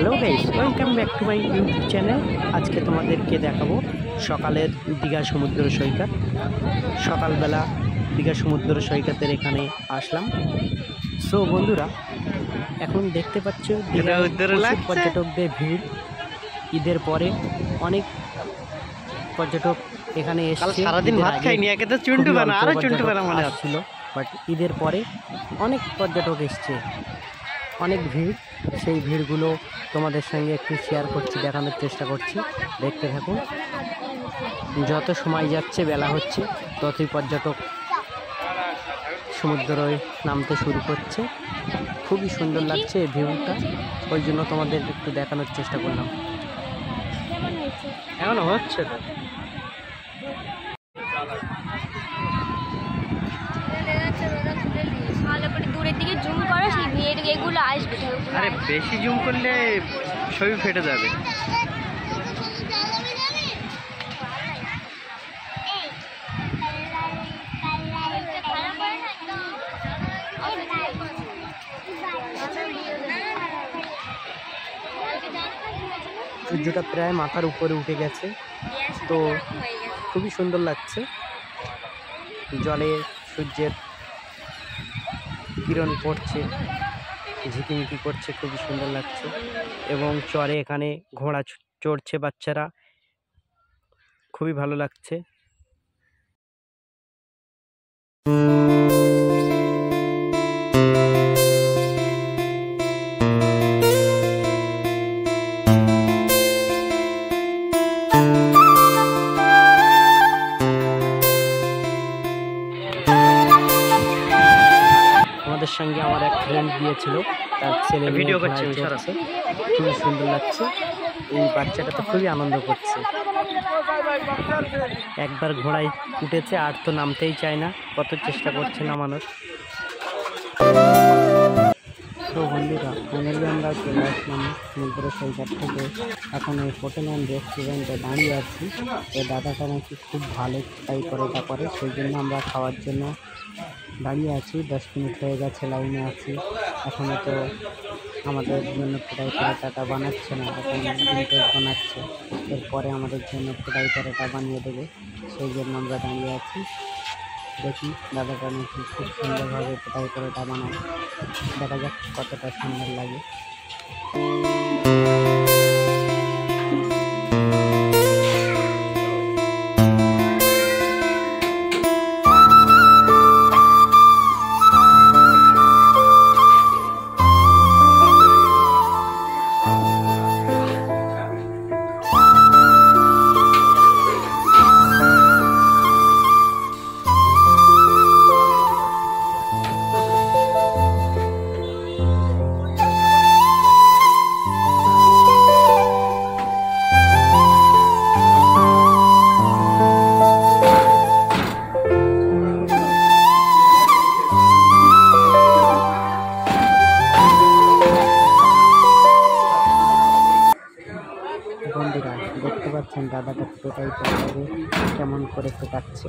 Hello guys, welcome back to my YouTube channel. আজকে তোমাদেরকে দেখাবো সকালের দীঘা সমুদ্র সৈকত। সকালবেলা দীঘা সমুদ্র সৈকতের এখানে আসলাম। সো বন্ধুরা, এখন দেখতে পাচ্ছ দীঘায় প্রচুর পর্যটকদের ভিড়। ঈদের পরে অনেক পর্যটক এখানে এসেছে। সারাদিন ভাত খাইনি, একে তো চুন্টু বানা আরো চুন্টু বানা মনে হচ্ছিল, বাট ঈদের পরে অনেক পর্যটক এসছে, অনেক ভিড়। সেই ভিড়গুলো তোমাদের সঙ্গে একটু শেয়ার করছি, দেখানোর চেষ্টা করছি। দেখতে থাকুন। যত সময় যাচ্ছে, বেলা হচ্ছে, ততই পর্যটক সমুদ্রে নামতে শুরু করছে। খুবই সুন্দর লাগছে এই ভিউটা, ওই জন্য তোমাদের একটু দেখানোর চেষ্টা করলাম। এমন হচ্ছে তো দূরের দিকে জুম করো, সেই ভিড় এগুলো আসবে। আরে বেশি জুম করলে ছবি ফেটে যাবে। সূর্যটা প্রায় মাথার উপরে উঠে গেছে, তো খুবই সুন্দর লাগছে। জলে সূর্যের কিরণ পড়ছে, ঝিকিমিকি করছে, খুবই সুন্দর লাগছে। এবং চরে এখানে ঘোড়া চড়ছে বাচ্চারা, খুবই ভালো লাগছে। আমাদের সঙ্গে আমার এক ফ্রেন্ড গিয়েছিল, তার ছেলে ভিডিও করছে, খুবই সুন্দর লাগছে। এই বাচ্চাটা তো খুবই আনন্দ করছে, একবার ঘোড়ায় উঠেছে আর তো নামতেই চায় না, কত চেষ্টা করছে নামানোর। তো বন্ধুরা, ফাইনালি আমরা চলে আসলাম সমুদ্র সৈকত থেকে। এখন এই হোটেল অ্যান্ড রেস্টুরেন্টে দাঁড়িয়ে আছি। এই দাদাটা নাকি খুব ভালো ফ্রাই পরোটা করে, সেই জন্য আমরা খাওয়ার জন্য দাঁড়িয়ে আছি। 10 মিনিট হয়ে গেছে, লাইনে আছি। এখনও তো আমাদের জন্য ফ্রাই পরোটাটা বানাচ্ছে না, এখন ডিমটোস্ট বানাচ্ছে। এরপরে আমাদের জন্য ফ্রাই পরোটা বানিয়ে দেবে, সেই জন্য আমরা দাঁড়িয়ে আছি। দেখি দাদাটা নাকি খুব সুন্দরভাবে ফ্রাই পরোটা বানায়, দেখা যাক কতটা সুন্দর লাগে। বন্ধুরা, দেখতে পাচ্ছেন দাদাটা ফ্রাই পরোটা কেমন করে ফোটাচ্ছে।